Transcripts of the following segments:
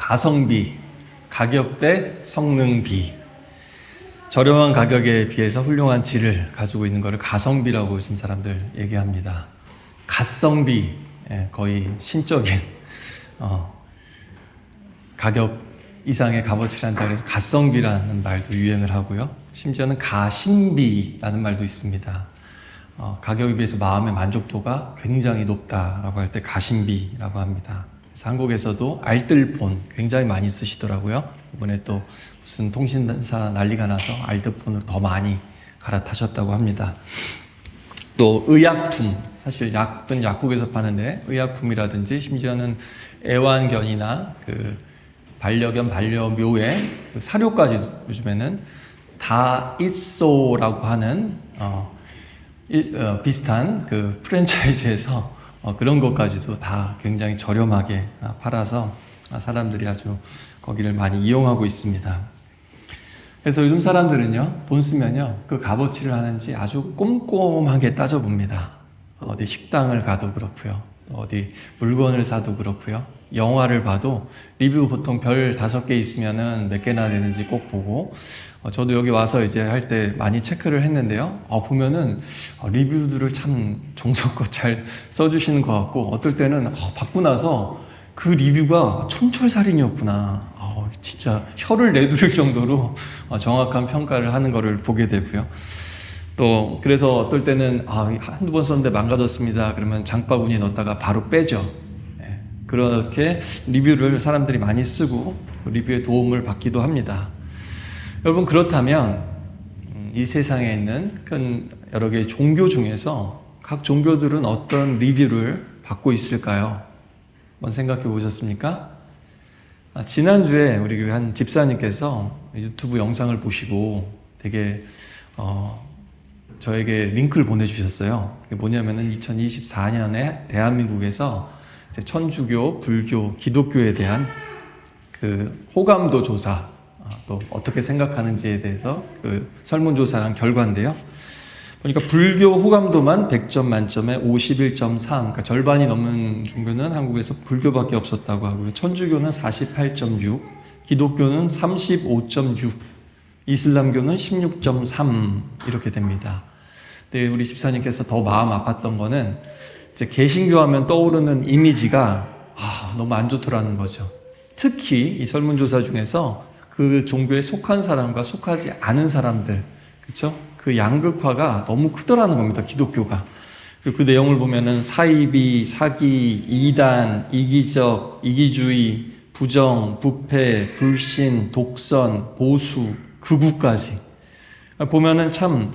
가성비, 가격 대 성능비. 저렴한 가격에 비해서 훌륭한 질을 가지고 있는 것을 가성비라고 요즘 사람들 얘기합니다. 가성비, 거의 신적인 가격 이상의 값어치를 한다 그래서 가성비라는 말도 유행을 하고요. 심지어는 가심비라는 말도 있습니다. 가격에 비해서 마음의 만족도가 굉장히 높다라고 할 때 가심비라고 합니다. 그래서 한국에서도 알뜰폰 굉장히 많이 쓰시더라고요. 이번에 또 무슨 통신사 난리가 나서 알뜰폰으로 더 많이 갈아타셨다고 합니다. 또 의약품, 사실 약은 약국에서 파는데 의약품이라든지 심지어는 애완견이나 그 반려견, 반려묘의 그 사료까지 요즘에는 다이소라고 하는 비슷한 그 프랜차이즈에서 그런 것까지도 다 굉장히 저렴하게 팔아서 사람들이 아주 거기를 많이 이용하고 있습니다. 그래서 요즘 사람들은요, 돈 쓰면요, 그 값어치를 하는지 아주 꼼꼼하게 따져봅니다. 어디 식당을 가도 그렇고요, 어디 물건을 사도 그렇고요, 영화를 봐도 리뷰 보통 별 5개 있으면은 몇 개나 되는지 꼭 보고, 저도 여기 와서 이제 할 때 많이 체크를 했는데요. 보면은 리뷰들을 참 정성껏 잘 써주시는 것 같고, 어떨 때는 받고 나서 그 리뷰가 촌철살인이었구나. 진짜 혀를 내두를 정도로 정확한 평가를 하는 거를 보게 되고요. 또 그래서 어떨 때는 한두 번 썼는데 망가졌습니다. 그러면 장바구니에 넣었다가 바로 빼죠. 그렇게 리뷰를 사람들이 많이 쓰고 리뷰에 도움을 받기도 합니다. 여러분, 그렇다면 이 세상에 있는 큰 여러 개의 종교 중에서 각 종교들은 어떤 리뷰를 받고 있을까요? 한번 생각해 보셨습니까? 지난주에 우리 교회 한 집사님께서 유튜브 영상을 보시고 되게 저에게 링크를 보내주셨어요. 그게 뭐냐면은 2024년에 대한민국에서 이제 천주교, 불교, 기독교에 대한 그 호감도 조사, 또 어떻게 생각하는지에 대해서 그 설문조사한 결과인데요. 보니까 불교 호감도만 100점 만점에 51.3, 그러니까 절반이 넘는 종교는 한국에서 불교밖에 없었다고 하고요. 천주교는 48.6, 기독교는 35.6, 이슬람교는 16.3 이렇게 됩니다. 근데 우리 집사님께서 더 마음 아팠던 거는 이제 개신교 하면 떠오르는 이미지가 너무 안 좋더라는 거죠. 특히 이 설문조사 중에서 그 종교에 속한 사람과 속하지 않은 사람들, 그렇죠? 그 양극화가 너무 크더라는 겁니다. 기독교가. 그 내용을 보면은 사이비, 사기, 이단, 이기적, 이기주의, 부정, 부패, 불신, 독선, 보수, 극우까지 보면은 참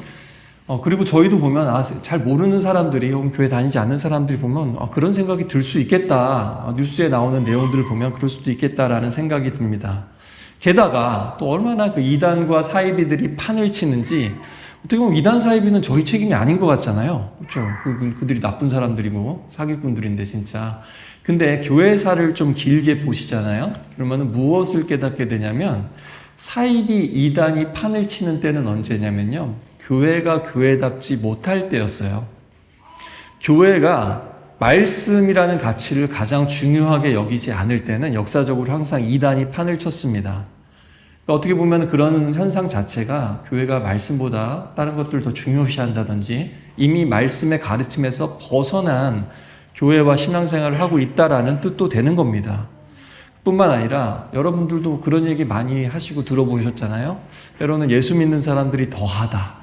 그리고 저희도 보면 잘 모르는 사람들이 혹은 교회 다니지 않는 사람들이 보면 그런 생각이 들 수 있겠다. 뉴스에 나오는 내용들을 보면 그럴 수도 있겠다라는 생각이 듭니다. 게다가 또 얼마나 그 이단과 사이비들이 판을 치는지 어떻게 보면 이단 사이비는 저희 책임이 아닌 것 같잖아요. 그렇죠? 그들이 나쁜 사람들이고 사기꾼들인데 진짜. 근데 교회사를 좀 길게 보시잖아요. 그러면 무엇을 깨닫게 되냐면 사이비 이단이 판을 치는 때는 언제냐면요, 교회가 교회답지 못할 때였어요. 교회가 말씀이라는 가치를 가장 중요하게 여기지 않을 때는 역사적으로 항상 이단이 판을 쳤습니다. 그러니까 어떻게 보면 그런 현상 자체가 교회가 말씀보다 다른 것들을 더 중요시한다든지 이미 말씀의 가르침에서 벗어난 교회와 신앙생활을 하고 있다라는 뜻도 되는 겁니다. 뿐만 아니라 여러분들도 그런 얘기 많이 하시고 들어보셨잖아요. 때로는 예수 믿는 사람들이 더하다,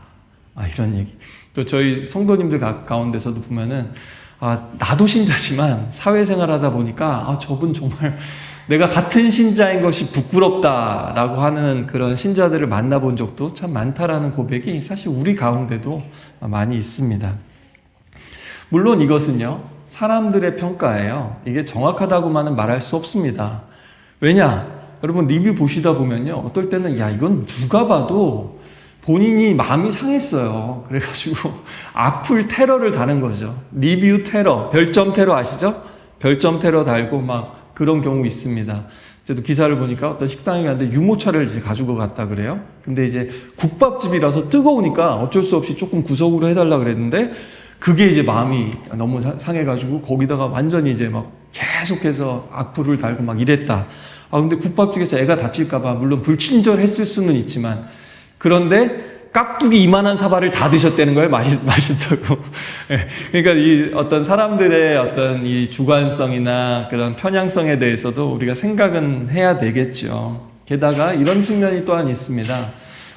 이런 얘기. 또 저희 성도님들 가운데서도 보면은 나도 신자지만 사회생활 하다 보니까 저분 정말 내가 같은 신자인 것이 부끄럽다라고 하는 그런 신자들을 만나본 적도 참 많다라는 고백이 사실 우리 가운데도 많이 있습니다. 물론 이것은요, 사람들의 평가예요. 이게 정확하다고만은 말할 수 없습니다. 왜냐? 여러분 리뷰 보시다 보면요, 어떨 때는 이건 누가 봐도 본인이 마음이 상했어요. 그래가지고 악플 테러를 다는 거죠. 리뷰 테러, 별점 테러 아시죠? 별점 테러 달고 막 그런 경우 있습니다. 저도 기사를 보니까 어떤 식당에 갔는데 유모차를 이제 가지고 갔다 그래요. 근데 이제 국밥집이라서 뜨거우니까 어쩔 수 없이 조금 구석으로 해달라 그랬는데 그게 이제 마음이 너무 상해가지고 거기다가 완전히 이제 막 계속해서 악플을 달고 막 이랬다. 근데 국밥집에서 애가 다칠까봐 물론 불친절했을 수는 있지만, 그런데 깍두기 이만한 사발을 다 드셨다는 거예요. 맛있다고. 그러니까 이 어떤 사람들의 어떤 이 주관성이나 그런 편향성에 대해서도 우리가 생각은 해야 되겠죠. 게다가 이런 측면이 또한 있습니다.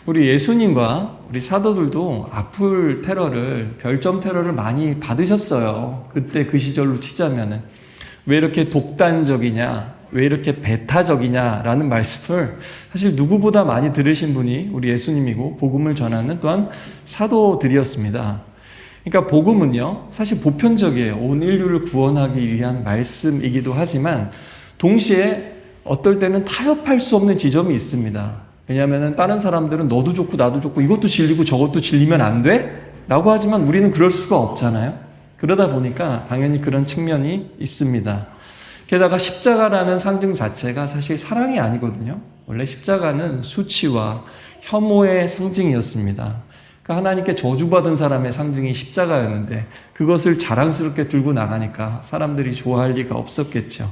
우리 예수님과 우리 사도들도 악플 테러를, 별점 테러를 많이 받으셨어요. 그때 그 시절로 치자면은. 왜 이렇게 독단적이냐, 왜 이렇게 배타적이냐라는 말씀을 사실 누구보다 많이 들으신 분이 우리 예수님이고 복음을 전하는 또한 사도들이었습니다. 그러니까 복음은요, 사실 보편적이에요. 온 인류를 구원하기 위한 말씀이기도 하지만 동시에 어떨 때는 타협할 수 없는 지점이 있습니다. 왜냐하면 다른 사람들은 너도 좋고 나도 좋고 이것도 진리고 저것도 진리면 안 돼? 라고 하지만 우리는 그럴 수가 없잖아요. 그러다 보니까 당연히 그런 측면이 있습니다. 게다가 십자가라는 상징 자체가 사실 사랑이 아니거든요. 원래 십자가는 수치와 혐오의 상징이었습니다. 그러니까 하나님께 저주받은 사람의 상징이 십자가였는데 그것을 자랑스럽게 들고 나가니까 사람들이 좋아할 리가 없었겠죠.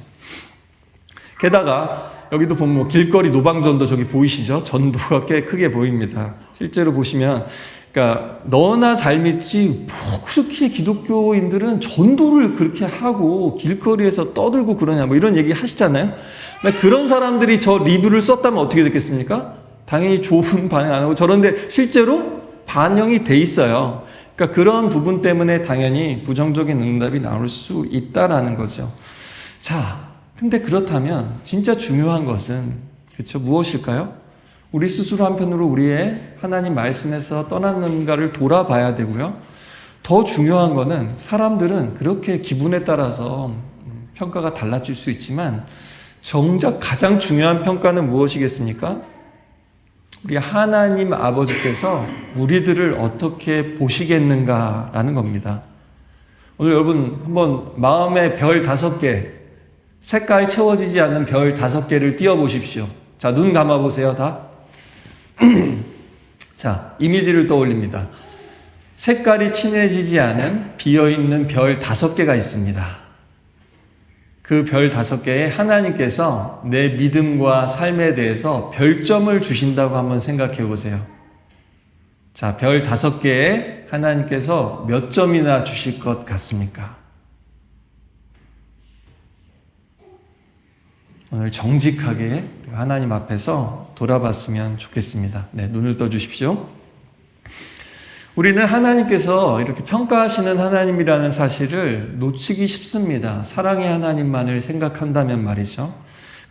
게다가 여기도 보면 길거리 노방전도 저기 보이시죠? 전도가 꽤 크게 보입니다. 실제로 보시면, 그러니까 너나 잘 믿지 뭐 그렇게 기독교인들은 전도를 그렇게 하고 길거리에서 떠들고 그러냐 뭐 이런 얘기 하시잖아요. 그런 사람들이 저 리뷰를 썼다면 어떻게 됐겠습니까? 당연히 좋은 반응 안 하고, 저런데 실제로 반영이 돼 있어요. 그러니까 그런 부분 때문에 당연히 부정적인 응답이 나올 수 있다라는 거죠. 자, 근데 그렇다면 진짜 중요한 것은, 그렇죠, 무엇일까요? 우리 스스로 한편으로 우리의 하나님 말씀에서 떠났는가를 돌아봐야 되고요. 더 중요한 거는 사람들은 그렇게 기분에 따라서 평가가 달라질 수 있지만 정작 가장 중요한 평가는 무엇이겠습니까? 우리 하나님 아버지께서 우리들을 어떻게 보시겠는가라는 겁니다. 오늘 여러분 한번 마음의 별 5개, 색깔 채워지지 않는 별 5개를 띄워보십시오. 자, 눈 감아보세요, 다. 자, 이미지를 떠올립니다. 색깔이 친해지지 않은 비어있는 별 5개가 있습니다. 그 별 5개에 하나님께서 내 믿음과 삶에 대해서 별점을 주신다고 한번 생각해 보세요. 자, 별 5개에 하나님께서 몇 점이나 주실 것 같습니까? 오늘 정직하게 하나님 앞에서 돌아봤으면 좋겠습니다. 네, 눈을 떠주십시오. 우리는 하나님께서 이렇게 평가하시는 하나님이라는 사실을 놓치기 쉽습니다. 사랑의 하나님만을 생각한다면 말이죠.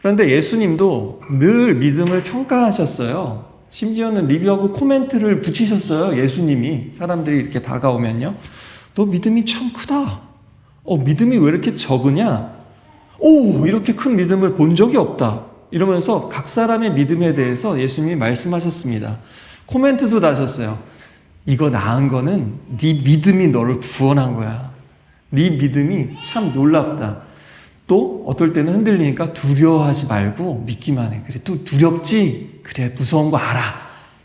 그런데 예수님도 늘 믿음을 평가하셨어요. 심지어는 리뷰하고 코멘트를 붙이셨어요. 예수님이. 사람들이 이렇게 다가오면요, 너 믿음이 참 크다. 믿음이 왜 이렇게 적으냐? 이렇게 큰 믿음을 본 적이 없다. 이러면서 각 사람의 믿음에 대해서 예수님이 말씀하셨습니다. 코멘트도 다셨어요. 이거 나은 거는 네 믿음이 너를 구원한 거야. 네 믿음이 참 놀랍다. 또 어떨 때는 흔들리니까 두려워하지 말고 믿기만 해. 그래, 또 두렵지? 그래, 무서운 거 알아.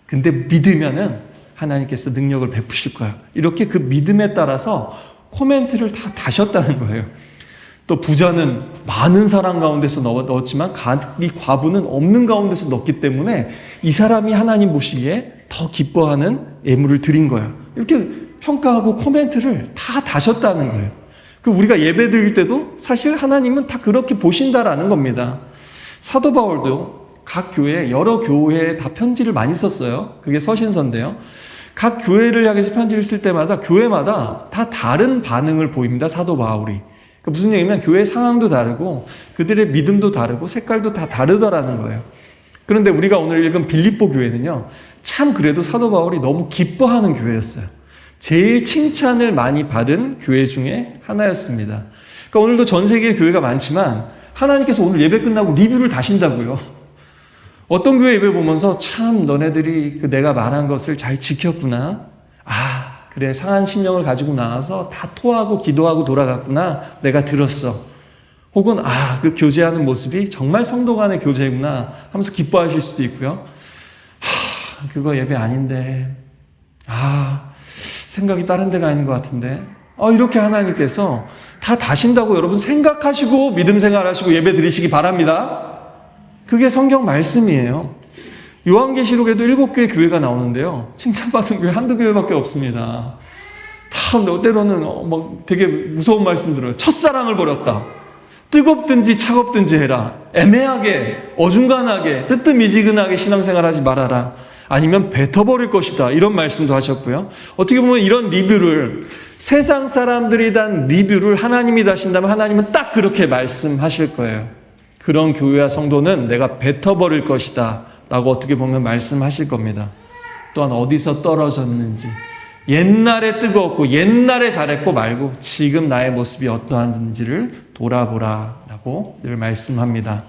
근데 믿으면은 하나님께서 능력을 베푸실 거야. 이렇게 그 믿음에 따라서 코멘트를 다 다셨다는 거예요. 또 부자는 많은 사람 가운데서 넣었지만 이 과부는 없는 가운데서 넣었기 때문에 이 사람이 하나님 보시기에 더 기뻐하는 예물을 드린 거예요. 이렇게 평가하고 코멘트를 다 다셨다는 거예요. 우리가 예배 드릴 때도 사실 하나님은 다 그렇게 보신다라는 겁니다. 사도 바울도 각 교회, 여러 교회에 다 편지를 많이 썼어요. 그게 서신서인데요. 각 교회를 향해서 편지를 쓸 때마다 교회마다 다 다른 반응을 보입니다. 사도 바울이. 무슨 얘기냐면 교회 상황도 다르고 그들의 믿음도 다르고 색깔도 다 다르더라는 거예요. 그런데 우리가 오늘 읽은 빌립보 교회는요, 참 그래도 사도 바울이 너무 기뻐하는 교회였어요. 제일 칭찬을 많이 받은 교회 중에 하나였습니다. 그러니까 오늘도 전 세계에 교회가 많지만 하나님께서 오늘 예배 끝나고 리뷰를 다신다고요. 어떤 교회 예배 보면서 참 너네들이 내가 말한 것을 잘 지켰구나. 그래, 상한 심령을 가지고 나와서 다 토하고 기도하고 돌아갔구나. 내가 들었어. 혹은 그 교제하는 모습이 정말 성도 간의 교제구나 하면서 기뻐하실 수도 있고요. 그거 예배 아닌데. 생각이 다른 데가 있는 것 같은데. 이렇게 하나님께서 다 다신다고 여러분 생각하시고 믿음 생활하시고 예배 드리시기 바랍니다. 그게 성경 말씀이에요. 요한계시록에도 7개의 교회가 나오는데요. 칭찬받은 교회 한두 교회밖에 없습니다. 다 때로는 막 되게 무서운 말씀 들어요. 첫사랑을 버렸다. 뜨겁든지 차갑든지 해라. 애매하게, 어중간하게, 뜨뜻미지근하게 신앙생활하지 말아라. 아니면 뱉어버릴 것이다. 이런 말씀도 하셨고요. 어떻게 보면 이런 리뷰를, 세상 사람들이 단 리뷰를 하나님이 다신다면 하나님은 딱 그렇게 말씀하실 거예요. 그런 교회와 성도는 내가 뱉어버릴 것이다 라고 어떻게 보면 말씀하실 겁니다. 또한 어디서 떨어졌는지, 옛날에 뜨거웠고 옛날에 잘했고 말고 지금 나의 모습이 어떠한지를 돌아보라 라고 늘 말씀합니다.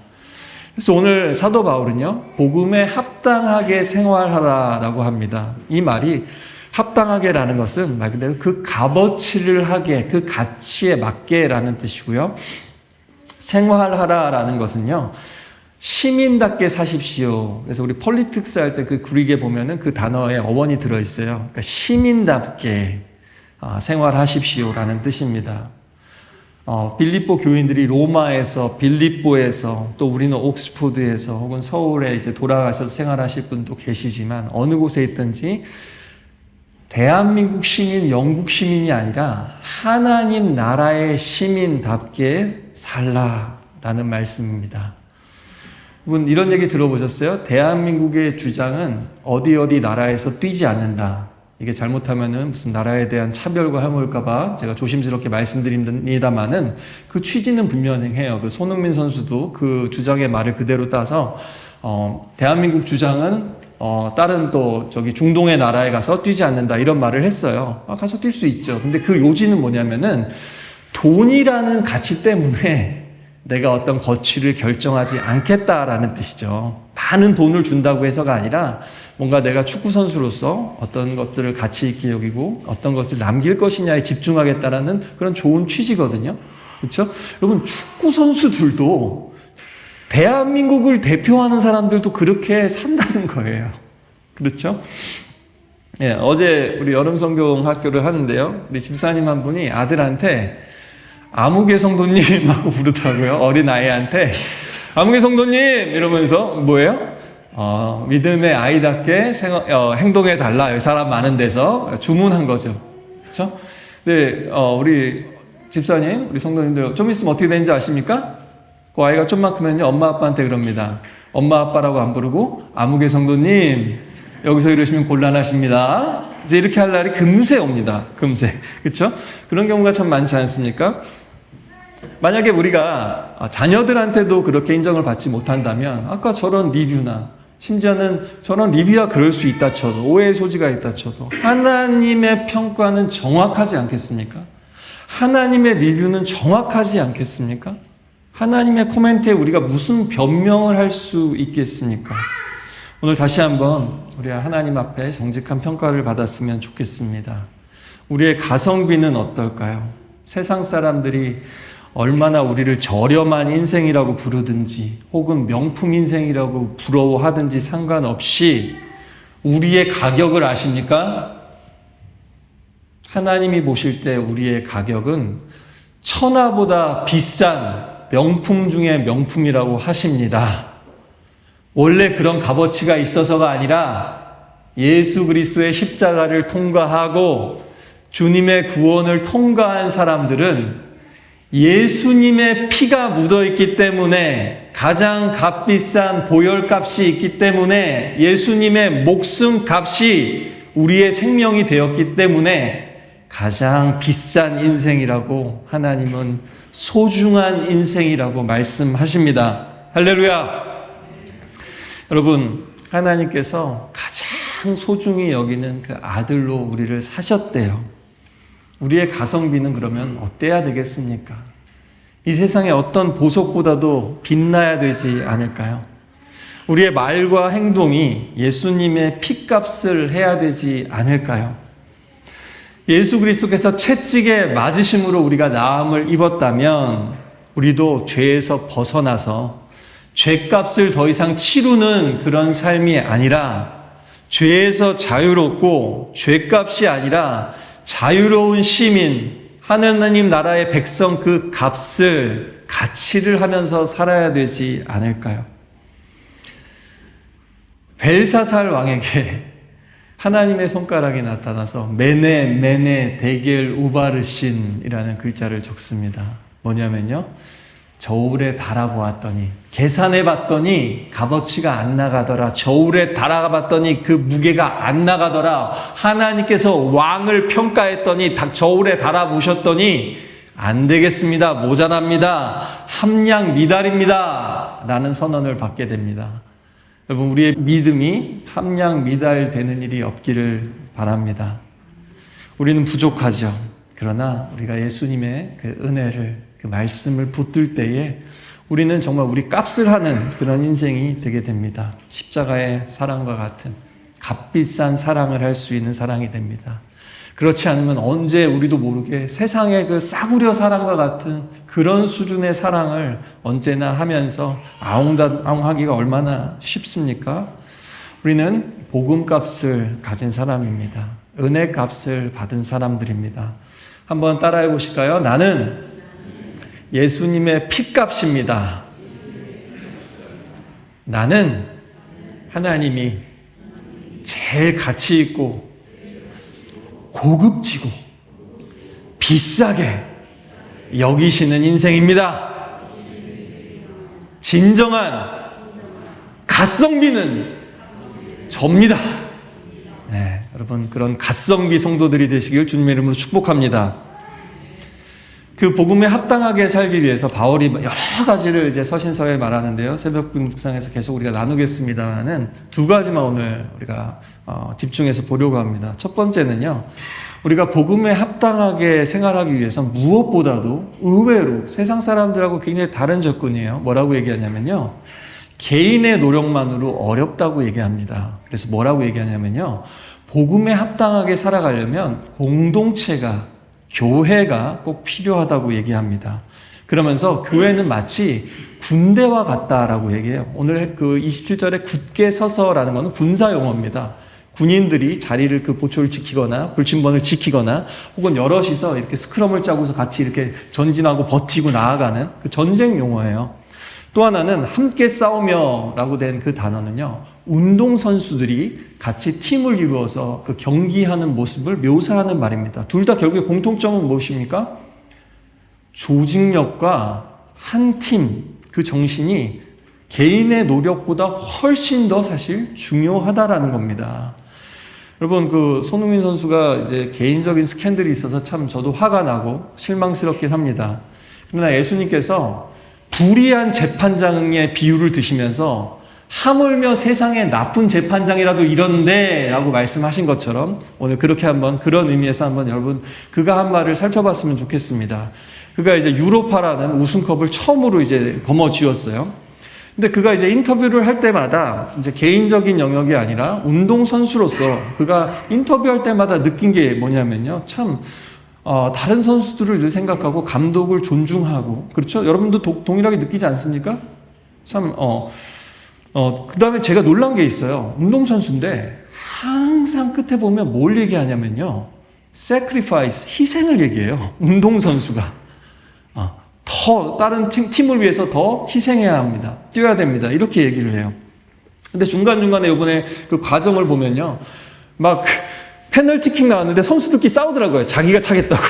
그래서 오늘 사도 바울은요, 복음에 합당하게 생활하라 라고 합니다. 이 말이 합당하게라는 것은 말 그대로 그 값어치를 하게, 그 가치에 맞게 라는 뜻이고요. 생활하라 라는 것은요, 시민답게 사십시오. 그래서 우리 폴리틱스 할 때 그 그릭에 보면은 그 단어에 어원이 들어있어요. 그러니까 시민답게 생활하십시오 라는 뜻입니다. 빌립보 교인들이 로마에서, 빌립보에서, 또 우리는 옥스포드에서 혹은 서울에 이제 돌아가셔서 생활하실 분도 계시지만 어느 곳에 있든지 대한민국 시민, 영국 시민이 아니라 하나님 나라의 시민답게 살라라는 말씀입니다. 여러분 이런 얘기 들어보셨어요? 대한민국의 주장은 어디 나라에서 뛰지 않는다. 이게 잘못하면은 무슨 나라에 대한 차별과 혐오일까봐 제가 조심스럽게 말씀드립니다만은 그 취지는 분명해요. 그 손흥민 선수도 그 주장의 말을 그대로 따서 대한민국 주장은 다른 또 저기 중동의 나라에 가서 뛰지 않는다 이런 말을 했어요. 가서 뛸 수 있죠. 근데 그 요지는 뭐냐면은 돈이라는 가치 때문에 내가 어떤 거취를 결정하지 않겠다라는 뜻이죠. 많은 돈을 준다고 해서가 아니라 뭔가 내가 축구선수로서 어떤 것들을 가치 있게 여기고 어떤 것을 남길 것이냐에 집중하겠다라는 그런 좋은 취지거든요. 그렇죠? 여러분 축구선수들도 대한민국을 대표하는 사람들도 그렇게 산다는 거예요. 그렇죠? 예, 어제 우리 여름성경 학교를 하는데요. 우리 집사님 한 분이 아들한테 아무개 성도님 하고 부르더라고요. 어린 아이한테 아무개 성도님 이러면서 뭐예요? 믿음의 아이답게 행동해 달라. 여기 사람 많은 데서 주문한 거죠. 그렇죠? 네, 우리 집사님, 우리 성도님들 좀 있으면 어떻게 되는지 아십니까? 그 아이가 좀만 크면요 엄마 아빠한테 그럽니다. 엄마 아빠라고 안 부르고 아무개 성도님 여기서 이러시면 곤란하십니다. 이제 이렇게 할 날이 금세 옵니다. 금세. 그렇죠? 그런 경우가 참 많지 않습니까? 만약에 우리가 자녀들한테도 그렇게 인정을 받지 못한다면 아까 저런 리뷰나 심지어는 저런 리뷰가 그럴 수 있다 쳐도 오해의 소지가 있다 쳐도 하나님의 평가는 정확하지 않겠습니까? 하나님의 리뷰는 정확하지 않겠습니까? 하나님의 코멘트에 우리가 무슨 변명을 할 수 있겠습니까? 오늘 다시 한번 우리 하나님 앞에 정직한 평가를 받았으면 좋겠습니다. 우리의 가성비는 어떨까요? 세상 사람들이 얼마나 우리를 저렴한 인생이라고 부르든지 혹은 명품 인생이라고 부러워하든지 상관없이 우리의 가격을 아십니까? 하나님이 보실 때 우리의 가격은 천하보다 비싼 명품 중에 명품이라고 하십니다. 원래 그런 값어치가 있어서가 아니라 예수 그리스도의 십자가를 통과하고 주님의 구원을 통과한 사람들은 예수님의 피가 묻어있기 때문에 가장 값비싼 보혈값이 있기 때문에 예수님의 목숨값이 우리의 생명이 되었기 때문에 가장 비싼 인생이라고 하나님은 소중한 인생이라고 말씀하십니다. 할렐루야! 여러분, 하나님께서 가장 소중히 여기는 그 아들로 우리를 사셨대요. 우리의 가성비는 그러면 어때야 되겠습니까? 이 세상의 어떤 보석보다도 빛나야 되지 않을까요? 우리의 말과 행동이 예수님의 피값을 해야 되지 않을까요? 예수 그리스도께서 채찍에 맞으심으로 우리가 나음을 입었다면 우리도 죄에서 벗어나서 죄값을 더 이상 치르는 그런 삶이 아니라 죄에서 자유롭고 죄값이 아니라 자유로운 시민, 하나님 나라의 백성 그 값을 가치를 하면서 살아야 되지 않을까요? 벨사살 왕에게 하나님의 손가락이 나타나서 메네 메네 데겔 우바르신이라는 글자를 적습니다. 뭐냐면요, 저울에 달아보았더니, 계산해봤더니 값어치가 안 나가더라. 저울에 달아봤더니 그 무게가 안 나가더라. 하나님께서 왕을 평가했더니, 저울에 달아보셨더니 안 되겠습니다. 모자랍니다. 함량 미달입니다. 라는 선언을 받게 됩니다. 여러분, 우리의 믿음이 함량 미달되는 일이 없기를 바랍니다. 우리는 부족하죠. 그러나 우리가 예수님의 그 은혜를, 그 말씀을 붙들 때에 우리는 정말 우리 값을 하는 그런 인생이 되게 됩니다. 십자가의 사랑과 같은 값비싼 사랑을 할 수 있는 사랑이 됩니다. 그렇지 않으면 언제 우리도 모르게 세상의 그 싸구려 사랑과 같은 그런 수준의 사랑을 언제나 하면서 아웅다웅하기가 얼마나 쉽습니까? 우리는 복음값을 가진 사람입니다. 은혜값을 받은 사람들입니다. 한번 따라해 보실까요? 나는 예수님의 피값입니다. 나는 하나님이 제일 가치 있고 고급지고 비싸게 여기시는 인생입니다. 진정한 갓성비는 접니다. 네, 여러분, 그런 갓성비 성도들이 되시길 주님의 이름으로 축복합니다. 그 복음에 합당하게 살기 위해서 바울이 여러 가지를 이제 서신서에 말하는데요. 새벽 묵상에서 계속 우리가 나누겠습니다만은 두 가지만 오늘 우리가 집중해서 보려고 합니다. 첫 번째는요, 우리가 복음에 합당하게 생활하기 위해서 무엇보다도 의외로 세상 사람들하고 굉장히 다른 접근이에요. 뭐라고 얘기하냐면요, 개인의 노력만으로 어렵다고 얘기합니다. 그래서 뭐라고 얘기하냐면요, 복음에 합당하게 살아가려면 공동체가, 교회가 꼭 필요하다고 얘기합니다. 그러면서 교회는 마치 군대와 같다라고 얘기해요. 오늘 그 27절에 굳게 서서라는 것은 군사 용어입니다. 군인들이 자리를, 그 보초를 지키거나 불침번을 지키거나 혹은 여럿이서 이렇게 스크럼을 짜고서 같이 이렇게 전진하고 버티고 나아가는 그 전쟁 용어예요. 또 하나는 함께 싸우며라고 된 그 단어는요, 운동선수들이 같이 팀을 이루어서 그 경기하는 모습을 묘사하는 말입니다. 둘 다 결국에 공통점은 무엇입니까? 조직력과 한 팀, 그 정신이 개인의 노력보다 훨씬 더 사실 중요하다라는 겁니다. 여러분, 그 손흥민 선수가 이제 개인적인 스캔들이 있어서 참 저도 화가 나고 실망스럽긴 합니다. 그러나 예수님께서 불의한 재판장의 비유를 드시면서 하물며 세상의 나쁜 재판장이라도 이런데 라고 말씀하신 것처럼 오늘 그렇게 한번, 그런 의미에서 한번 여러분 그가 한 말을 살펴봤으면 좋겠습니다. 그가 이제 유로파라는 우승컵을 처음으로 이제 거머쥐었어요. 근데 그가 이제 인터뷰를 할 때마다 이제 개인적인 영역이 아니라 운동선수로서 그가 인터뷰할 때마다 느낀 게 뭐냐면요, 참 다른 선수들을 늘 생각하고 감독을 존중하고, 그렇죠? 여러분도 동일하게 느끼지 않습니까? 참, 그 다음에 제가 놀란 게 있어요. 운동선수인데 항상 끝에 보면 뭘 얘기하냐면요, sacrifice, 희생을 얘기해요. 운동선수가. 더 다른 팀을 위해서 더 희생해야 합니다. 뛰어야 됩니다. 이렇게 얘기를 해요. 근데 중간중간에 이번에 그 과정을 보면요, 막 페널티킥 나왔는데 선수들끼리 싸우더라고요. 자기가 차겠다고.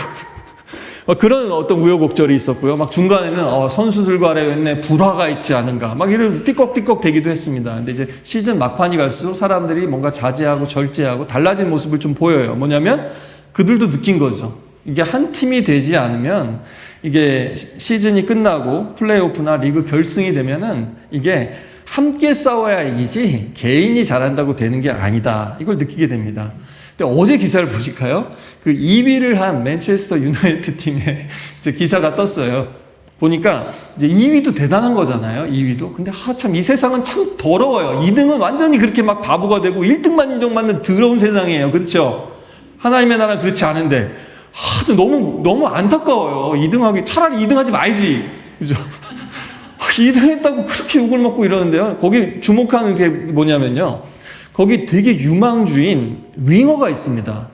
그런 어떤 우여곡절이 있었고요. 막 중간에는 선수들 간에 불화가 있지 않은가, 막 이런 삐걱삐걱 되기도 했습니다. 근데 이제 시즌 막판이 갈수록 사람들이 뭔가 자제하고 절제하고 달라진 모습을 좀 보여요. 뭐냐면 그들도 느낀 거죠. 이게 한 팀이 되지 않으면, 이게 시즌이 끝나고 플레이오프나 리그 결승이 되면은 이게 함께 싸워야 이기지 개인이 잘한다고 되는 게 아니다, 이걸 느끼게 됩니다. 근데 어제 기사를 보실까요? 그 2위를 한 맨체스터 유나이티드 팀의 기사가 떴어요. 보니까 이제 2위도 대단한 거잖아요. 2위도. 근데 참 이 세상은 참 더러워요. 2등은 완전히 그렇게 막 바보가 되고 1등만 인정받는 더러운 세상이에요. 그렇죠? 하나님의 나라는 그렇지 않은데 너무 안타까워요. 2등하기, 차라리 2등하지 말지. 그죠? 2등 했다고 그렇게 욕을 먹고 이러는데요. 거기 주목하는 게 뭐냐면요, 거기 되게 유망주인 윙어가 있습니다.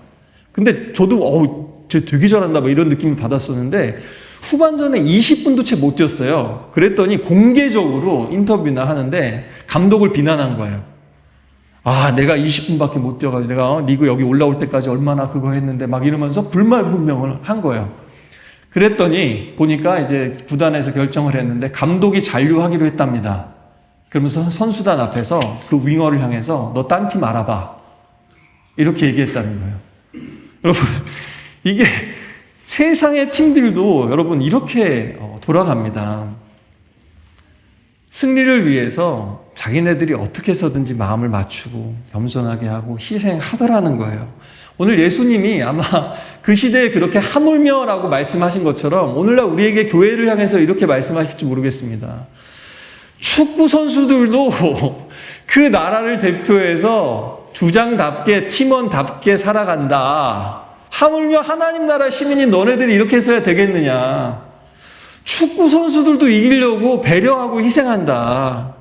근데 저도 쟤 되게 잘한다 뭐 이런 느낌을 받았었는데 후반전에 20분도 채 못 뛰었어요. 그랬더니 공개적으로 인터뷰나 하는데 감독을 비난한 거예요. 아, 내가 20분밖에 못 뛰어가지고 내가 리그 여기 올라올 때까지 얼마나 그거 했는데 막 이러면서 불만분명을 한 거예요. 그랬더니 보니까 이제 구단에서 결정을 했는데 감독이 잔류하기로 했답니다. 그러면서 선수단 앞에서 그 윙어를 향해서 너 딴 팀 알아봐. 이렇게 얘기했다는 거예요. 여러분, 이게 세상의 팀들도 여러분 이렇게 돌아갑니다. 승리를 위해서 자기네들이 어떻게 해서든지 마음을 맞추고 겸손하게 하고 희생하더라는 거예요. 오늘 예수님이 아마 그 시대에 그렇게 하물며라고 말씀하신 것처럼 오늘날 우리에게 교회를 향해서 이렇게 말씀하실지 모르겠습니다. 축구 선수들도 그 나라를 대표해서 주장답게 팀원답게 살아간다. 하물며 하나님 나라 시민인 너네들이 이렇게 해서야 되겠느냐. 축구 선수들도 이기려고 배려하고 희생한다.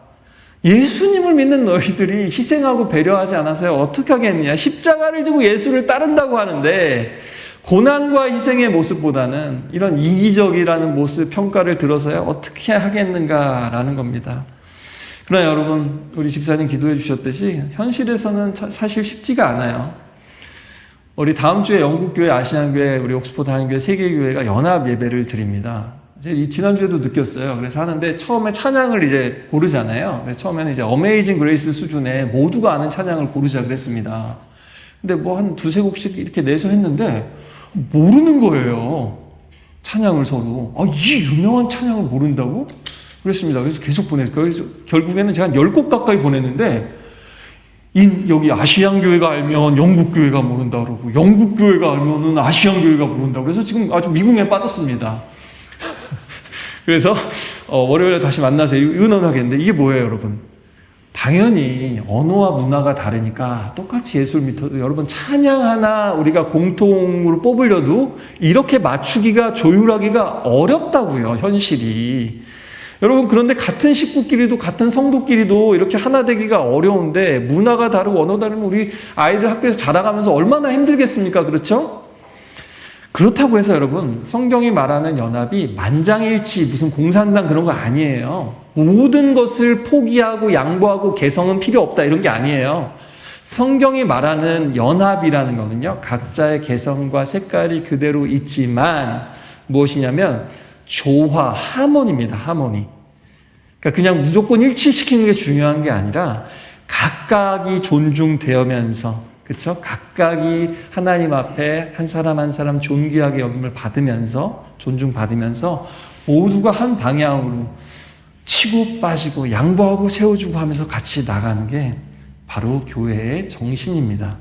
예수님을 믿는 너희들이 희생하고 배려하지 않아서야 어떻게 하겠느냐. 십자가를 지고 예수를 따른다고 하는데 고난과 희생의 모습보다는 이런 이기적이라는 모습 평가를 들어서야 어떻게 하겠는가라는 겁니다. 그러나 여러분, 우리 집사님 기도해 주셨듯이 현실에서는 사실 쉽지가 않아요. 우리 다음 주에 영국교회, 아시안교회, 우리 옥스포드 한인교회, 세계교회가 연합 예배를 드립니다. 지난주에도 느꼈어요. 그래서 하는데 처음에 찬양을 이제 고르잖아요. 그래서 처음에는 이제 어메이징 그레이스 수준의 모두가 아는 찬양을 고르자 그랬습니다. 근데 뭐 한 두세 곡씩 이렇게 내서 했는데 모르는 거예요. 찬양을 서로. 아, 이 유명한 찬양을 모른다고? 그랬습니다. 그래서 계속 보냈어요. 그래서 결국에는 제가 한 10곡 가까이 보냈는데 여기 아시안교회가 알면 영국교회가 모른다 그러고 영국교회가 알면은 아시안교회가 모른다. 그래서 지금 아주 미궁에 빠졌습니다. 그래서 월요일에 다시 만나서 의논하겠는데 이게 뭐예요, 여러분? 당연히 언어와 문화가 다르니까 똑같이 예수를 믿어도 여러분 찬양 하나 우리가 공통으로 뽑으려도 이렇게 맞추기가 조율하기가 어렵다고요, 현실이. 여러분, 그런데 같은 식구끼리도 같은 성도끼리도 이렇게 하나 되기가 어려운데 문화가 다르고 언어 다르면 우리 아이들 학교에서 자라가면서 얼마나 힘들겠습니까? 그렇죠? 그렇다고 해서 여러분, 성경이 말하는 연합이 만장일치 무슨 공산당 그런 거 아니에요. 모든 것을 포기하고 양보하고 개성은 필요 없다 이런 게 아니에요. 성경이 말하는 연합이라는 거는요, 각자의 개성과 색깔이 그대로 있지만 무엇이냐면 조화, 하모니입니다. 하모니. 그러니까 그냥 무조건 일치시키는 게 중요한 게 아니라 각각이 존중되면서, 그렇죠? 각각이 하나님 앞에 한 사람 한 사람 존귀하게 여김을 받으면서, 존중받으면서 모두가 한 방향으로 치고 빠지고 양보하고 세워주고 하면서 같이 나가는 게 바로 교회의 정신입니다.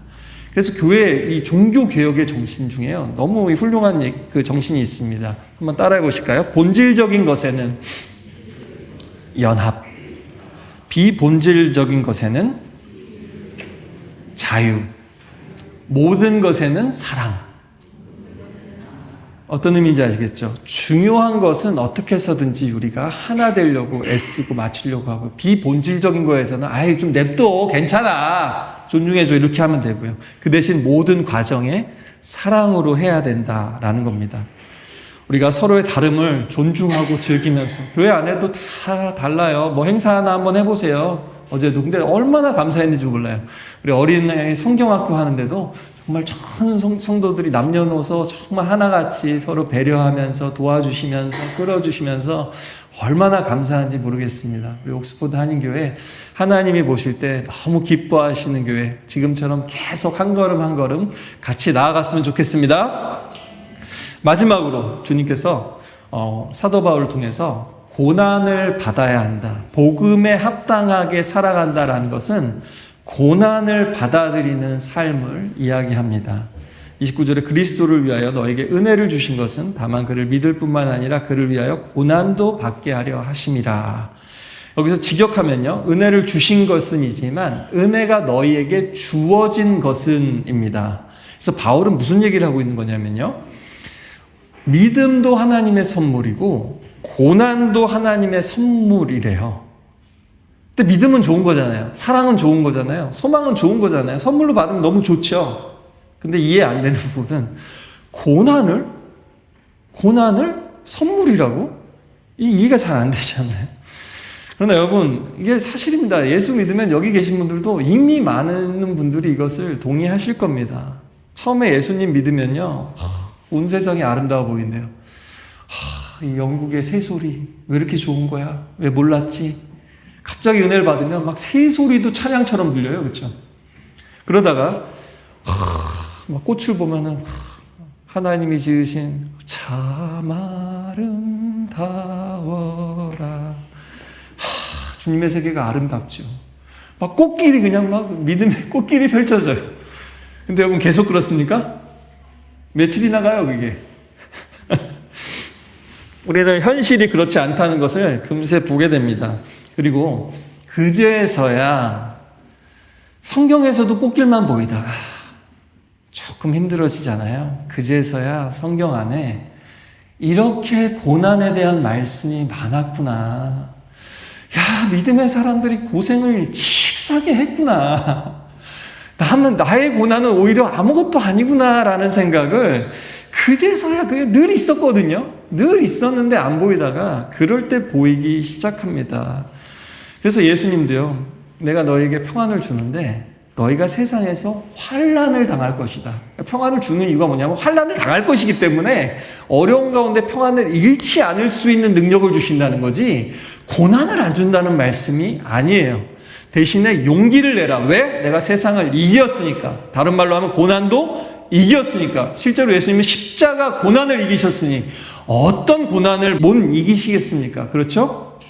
그래서 교회 이 종교 개혁의 정신 중에요, 너무 훌륭한 그 정신이 있습니다. 한번 따라해 보실까요? 본질적인 것에는 연합, 비본질적인 것에는 자유, 모든 것에는 사랑. 어떤 의미인지 아시겠죠? 중요한 것은 어떻게 해서든지 우리가 하나 되려고 애쓰고 맞추려고 하고, 비본질적인 거에서는 아이 좀 냅둬, 괜찮아, 존중해줘, 이렇게 하면 되고요. 그 대신 모든 과정에 사랑으로 해야 된다라는 겁니다. 우리가 서로의 다름을 존중하고 즐기면서, 교회 안에도 다 달라요. 뭐 행사 하나 한번 해보세요. 어제도. 근데 얼마나 감사했는지 몰라요. 우리 어린아이 성경학교 하는데도 정말 전 성도들이 남녀노소 정말 하나같이 서로 배려하면서 도와주시면서 끌어주시면서 얼마나 감사한지 모르겠습니다. 우리 옥스포드 한인교회 하나님이 보실 때 너무 기뻐하시는 교회, 지금처럼 계속 한 걸음 한 걸음 같이 나아갔으면 좋겠습니다. 마지막으로 주님께서 사도 바울을 통해서 고난을 받아야 한다, 복음에 합당하게 살아간다라는 것은 고난을 받아들이는 삶을 이야기합니다. 29절에 그리스도를 위하여 너에게 은혜를 주신 것은 다만 그를 믿을 뿐만 아니라 그를 위하여 고난도 받게 하려 하심이라. 여기서 직역하면요, 은혜를 주신 것은이지만 은혜가 너희에게 주어진 것은입니다. 그래서 바울은 무슨 얘기를 하고 있는 거냐면요, 믿음도 하나님의 선물이고 고난도 하나님의 선물이래요. 근데 믿음은 좋은 거잖아요. 사랑은 좋은 거잖아요. 소망은 좋은 거잖아요. 선물로 받으면 너무 좋죠. 근데 이해 안 되는 부분은 고난을 선물이라고? 이해가 잘 안 되잖아요. 그러나 여러분, 이게 사실입니다. 예수 믿으면 여기 계신 분들도 이미 많은 분들이 이것을 동의하실 겁니다. 처음에 예수님 믿으면요, 온 세상이 아름다워 보인대요. 이 영국의 새소리 왜 이렇게 좋은 거야? 왜 몰랐지? 갑자기 은혜를 받으면 막 새소리도 찬양처럼 들려요. 그렇죠? 그러다가 막 꽃을 보면은 하나님이 지으신 참 아름다워라. 주님의 세계가 아름답죠. 막 꽃길이 그냥 막 믿음의 꽃길이 펼쳐져요. 근데 여러분 계속 그렇습니까? 며칠이나 가요, 그게. 우리는 현실이 그렇지 않다는 것을 금세 보게 됩니다. 그리고 그제서야 성경에서도 꽃길만 보이다가 조금 힘들어지잖아요. 그제서야 성경 안에 이렇게 고난에 대한 말씀이 많았구나. 야, 믿음의 사람들이 고생을 칙싸게 했구나. 나의 고난은 오히려 아무것도 아니구나라는 생각을 그제서야 그게 늘 있었거든요. 늘 있었는데 안 보이다가 그럴 때 보이기 시작합니다. 그래서 예수님도요, 내가 너에게 평안을 주는데 너희가 세상에서 환난을 당할 것이다. 평안을 주는 이유가 뭐냐면 환난을 당할 것이기 때문에 어려운 가운데 평안을 잃지 않을 수 있는 능력을 주신다는 거지 고난을 안 준다는 말씀이 아니에요. 대신에 용기를 내라. 왜? 내가 세상을 이겼으니까. 다른 말로 하면 고난도 이겼으니까. 실제로 예수님은 십자가 고난을 이기셨으니 어떤 고난을 못 이기시겠습니까? 그렇죠?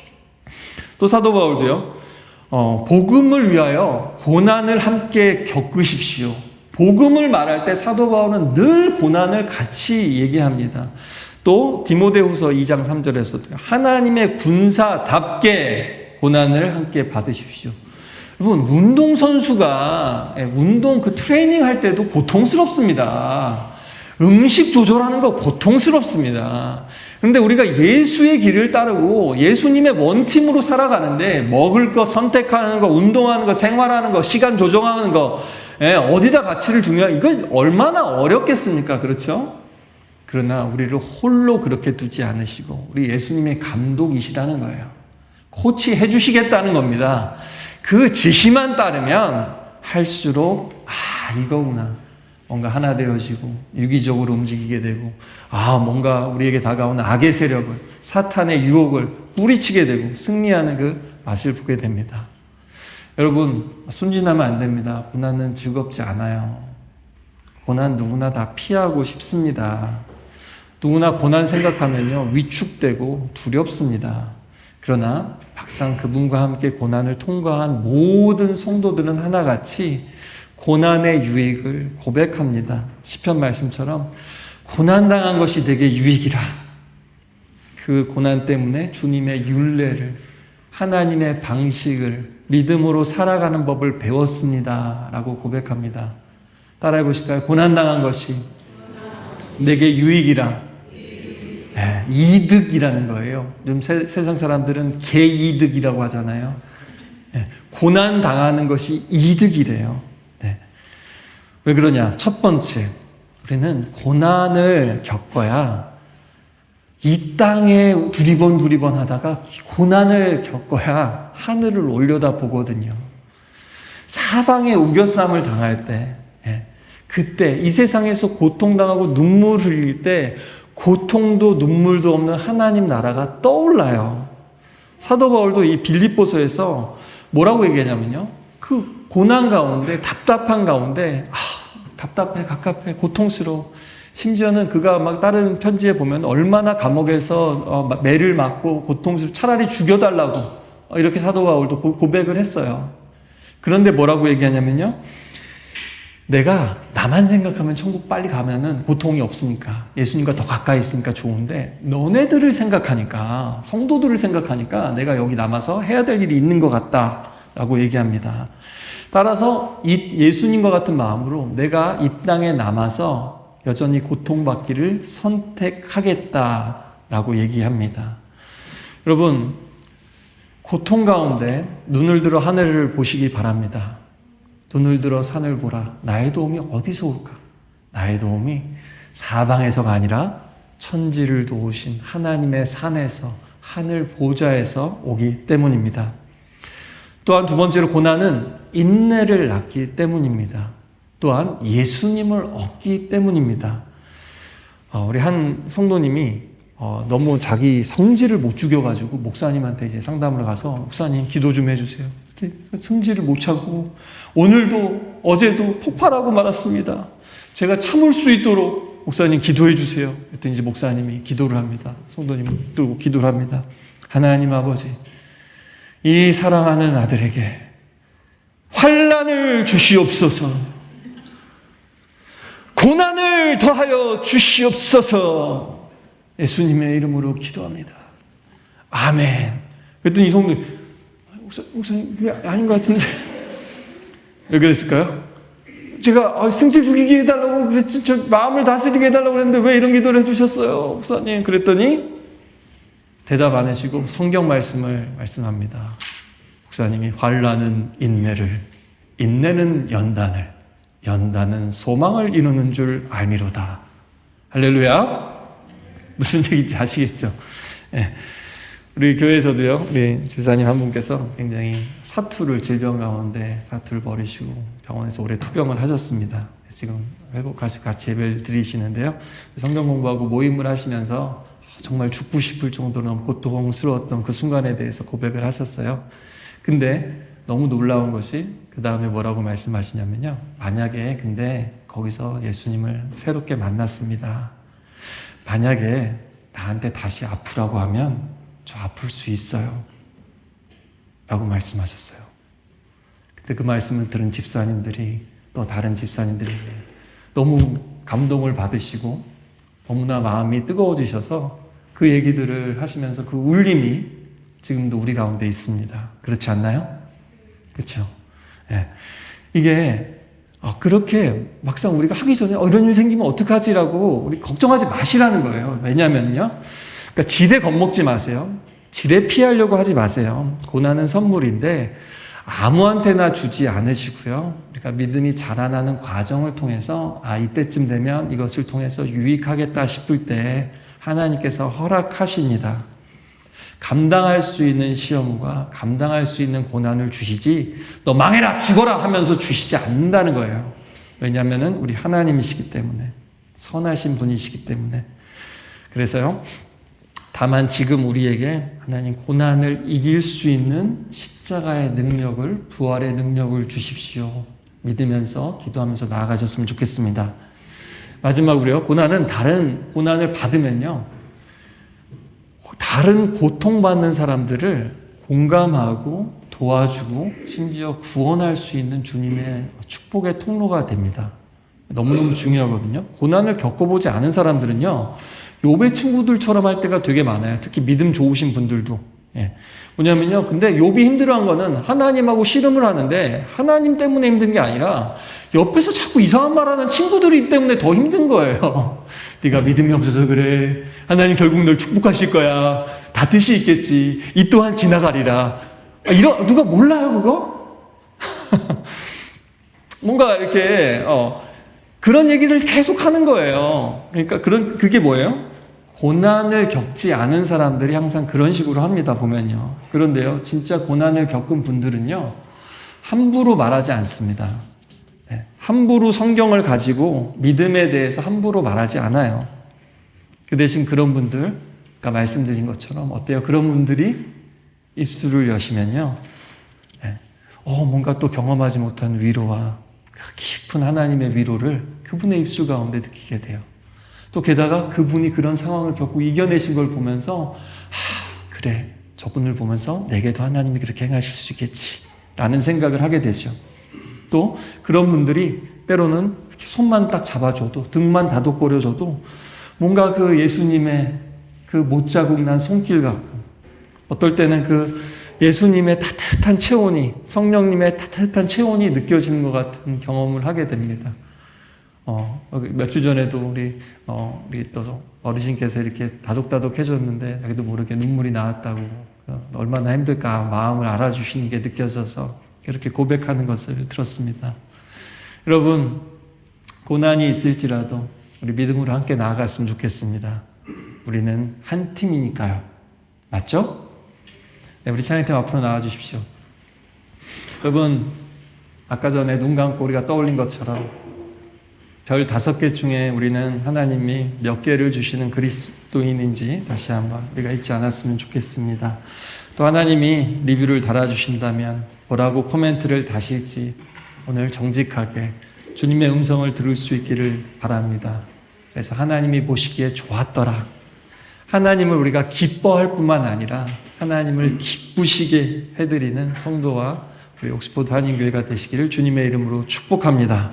또 사도 바울도요, 복음을 위하여 고난을 함께 겪으십시오. 복음을 말할 때 사도 바울은 늘 고난을 같이 얘기합니다. 또 디모데후서 2장 3절에서도 하나님의 군사답게 고난을 함께 받으십시오. 여러분, 운동선수가 운동 트레이닝 할 때도 고통스럽습니다. 음식 조절하는 거 고통스럽습니다. 그런데 우리가 예수의 길을 따르고 예수님의 원팀으로 살아가는데 먹을 거 선택하는 거, 운동하는 거, 생활하는 거, 시간 조정하는 거, 어디다 가치를 두냐, 이거 얼마나 어렵겠습니까? 그렇죠? 그러나 우리를 홀로 그렇게 두지 않으시고 우리 예수님의 감독이시라는 거예요. 코치해 주시겠다는 겁니다. 그 지시만 따르면 할수록 이거구나. 뭔가 하나 되어지고 유기적으로 움직이게 되고 뭔가 우리에게 다가오는 악의 세력을, 사탄의 유혹을 뿌리치게 되고 승리하는 그 맛을 보게 됩니다. 여러분, 순진하면 안 됩니다. 고난은 즐겁지 않아요. 고난 누구나 다 피하고 싶습니다. 누구나 고난 생각하면요, 위축되고 두렵습니다. 그러나 막상 그분과 함께 고난을 통과한 모든 성도들은 하나같이 고난의 유익을 고백합니다. 시편 말씀처럼 고난당한 것이 내게 유익이라. 그 고난 때문에 주님의 율례를, 하나님의 방식을, 믿음으로 살아가는 법을 배웠습니다. 라고 고백합니다. 따라해 보실까요? 고난당한 것이 내게 유익이라. 이득이라는 거예요. 요즘 세상 사람들은 개이득이라고 하잖아요. 고난 당하는 것이 이득이래요. 왜 그러냐? 첫 번째, 우리는 고난을 겪어야 이 땅에 두리번 하다가 고난을 겪어야 하늘을 올려다 보거든요. 사방에 우겨쌈을 당할 때, 그때 이 세상에서 고통당하고 눈물 흘릴 때 고통도 눈물도 없는 하나님 나라가 떠올라요. 사도 바울도 이 빌립보서에서 뭐라고 얘기하냐면요, 그 고난 가운데, 답답한 가운데 답답해, 갑갑해, 고통스러워. 심지어는 그가 막 다른 편지에 보면 얼마나 감옥에서 매를 맞고 고통스러워, 차라리 죽여달라고 이렇게 사도 바울도 고백을 했어요. 그런데 뭐라고 얘기하냐면요, 내가 나만 생각하면 천국 빨리 가면은 고통이 없으니까, 예수님과 더 가까이 있으니까 좋은데 너네들을 생각하니까, 성도들을 생각하니까 내가 여기 남아서 해야 될 일이 있는 것 같다라고 얘기합니다. 따라서 이 예수님과 같은 마음으로 내가 이 땅에 남아서 여전히 고통받기를 선택하겠다라고 얘기합니다. 여러분, 고통 가운데 눈을 들어 하늘을 보시기 바랍니다. 눈을 들어 산을 보라. 나의 도움이 어디서 올까? 나의 도움이 사방에서가 아니라 천지를 도우신 하나님의 산에서, 하늘 보좌에서 오기 때문입니다. 또한 두 번째로 고난은 인내를 낳기 때문입니다. 또한 예수님을 얻기 때문입니다. 우리 한 성도님이 너무 자기 성질을 못 죽여가지고 목사님한테 이제 상담을 가서 목사님 기도 좀 해주세요. 이렇게 성질을 못 차고 오늘도 어제도 폭발하고 말았습니다. 제가 참을 수 있도록 목사님 기도해 주세요. 그랬더니 이제 목사님이 기도를 합니다. 성도님 또 기도를 합니다. 하나님 아버지, 이 사랑하는 아들에게 환난을 주시옵소서. 고난을 더하여 주시옵소서. 예수님의 이름으로 기도합니다. 아멘. 그랬더니 이 성도님, 목사님 그게 아닌 것 같은데 왜 그랬을까요? 제가 승질 죽이게 해달라고 그랬지, 마음을 다스리게 해달라고 그랬는데 왜 이런 기도를 해주셨어요, 목사님? 그랬더니 대답 안 하시고 성경 말씀을 말씀합니다. 목사님이 환난은 인내를, 인내는 연단을, 연단은 소망을 이루는 줄 알미로다. 할렐루야. 무슨 얘기인지 아시겠죠? 네. 우리 교회에서도요, 우리 집사님 한 분께서 굉장히 사투를 질병 가운데 사투를 버리시고 병원에서 오래 투병을 하셨습니다. 지금 회복하시고 같이 예배를 드리시는데요. 성경 공부하고 모임을 하시면서 정말 죽고 싶을 정도로 너무 고통스러웠던 그 순간에 대해서 고백을 하셨어요. 근데 너무 놀라운 것이 그 다음에 뭐라고 말씀하시냐면요. 만약에 근데 거기서 예수님을 새롭게 만났습니다. 만약에 나한테 다시 아프라고 하면 저 아플 수 있어요. 라고 말씀하셨어요. 근데 그 말씀을 들은 집사님들이 또 다른 집사님들이 너무 감동을 받으시고 너무나 마음이 뜨거워지셔서 그 얘기들을 하시면서 그 울림이 지금도 우리 가운데 있습니다. 그렇지 않나요? 그렇죠? 예. 이게 그렇게 막상 우리가 하기 전에 이런 일 생기면 어떡하지라고 우리 걱정하지 마시라는 거예요. 왜냐면요. 그러니까 지레 겁먹지 마세요. 지레 피하려고 하지 마세요. 고난은 선물인데 아무한테나 주지 않으시고요. 우리가 믿음이 자라나는 과정을 통해서 이때쯤 되면 이것을 통해서 유익하겠다 싶을 때 하나님께서 허락하십니다. 감당할 수 있는 시험과 감당할 수 있는 고난을 주시지 너 망해라 죽어라 하면서 주시지 않는다는 거예요. 왜냐하면 우리 하나님이시기 때문에, 선하신 분이시기 때문에. 그래서요, 다만 지금 우리에게 하나님 고난을 이길 수 있는 십자가의 능력을, 부활의 능력을 주십시오. 믿으면서 기도하면서 나아가셨으면 좋겠습니다. 마지막으로요, 고난은 다른 고난을 받으면요, 다른 고통받는 사람들을 공감하고 도와주고 심지어 구원할 수 있는 주님의 축복의 통로가 됩니다. 너무너무 중요하거든요. 고난을 겪어보지 않은 사람들은요, 욥의 친구들처럼 할 때가 되게 많아요. 특히 믿음 좋으신 분들도. 뭐냐면요, 근데 욥이 힘들어한 거는 하나님하고 씨름을 하는데 하나님 때문에 힘든 게 아니라 옆에서 자꾸 이상한 말하는 친구들이 때문에 더 힘든 거예요. 네가 믿음이 없어서 그래. 하나님 결국 널 축복하실 거야. 다 뜻이 있겠지. 이 또한 지나가리라. 누가 몰라요, 그거? 뭔가 이렇게 그런 얘기를 계속 하는 거예요. 그러니까 그게 뭐예요? 고난을 겪지 않은 사람들이 항상 그런 식으로 합니다, 보면요. 그런데요, 진짜 고난을 겪은 분들은요, 함부로 말하지 않습니다. 함부로 성경을 가지고 믿음에 대해서 함부로 말하지 않아요. 그 대신 그런 분들, 아까 말씀드린 것처럼 어때요? 그런 분들이 입술을 여시면요, 뭔가 또 경험하지 못한 위로와 깊은 하나님의 위로를 그분의 입술 가운데 느끼게 돼요. 또 게다가 그분이 그런 상황을 겪고 이겨내신 걸 보면서 그래, 저분을 보면서 내게도 하나님이 그렇게 행하실 수 있겠지 라는 생각을 하게 되죠. 또 그런 분들이 때로는 이렇게 손만 딱 잡아줘도, 등만 다독거려줘도 뭔가 그 예수님의 그 못자국 난 손길 같고, 어떨 때는 그 예수님의 따뜻한 체온이, 성령님의 따뜻한 체온이 느껴지는 것 같은 경험을 하게 됩니다. 몇 주 전에도 우리 또 어르신께서 이렇게 다독다독 해줬는데 자기도 모르게 눈물이 나왔다고, 얼마나 힘들까 마음을 알아주시는 게 느껴져서 이렇게 고백하는 것을 들었습니다. 여러분, 고난이 있을지라도 우리 믿음으로 함께 나아갔으면 좋겠습니다. 우리는 한 팀이니까요. 맞죠? 네, 우리 찬양팀 앞으로 나와 주십시오. 여러분, 아까 전에 눈 감고 우리가 떠올린 것처럼 별 5개 중에 우리는 하나님이 몇 개를 주시는 그리스도인인지 다시 한번 우리가 잊지 않았으면 좋겠습니다. 또 하나님이 리뷰를 달아주신다면 뭐라고 코멘트를 다실지 오늘 정직하게 주님의 음성을 들을 수 있기를 바랍니다. 그래서 하나님이 보시기에 좋았더라. 하나님을 우리가 기뻐할 뿐만 아니라 하나님을 기쁘시게 해드리는 성도와 우리 옥스포드 한인교회가 되시기를 주님의 이름으로 축복합니다.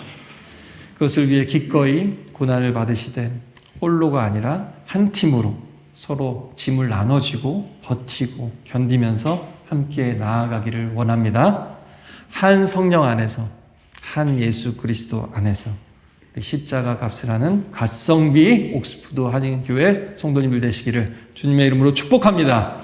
그것을 위해 기꺼이 고난을 받으시되 홀로가 아니라 한 팀으로 서로 짐을 나눠주고 버티고 견디면서 함께 나아가기를 원합니다. 한 성령 안에서, 한 예수 그리스도 안에서 십자가 값을 하는 가성비 옥스포드 한인교회 성도님들 되시기를 주님의 이름으로 축복합니다.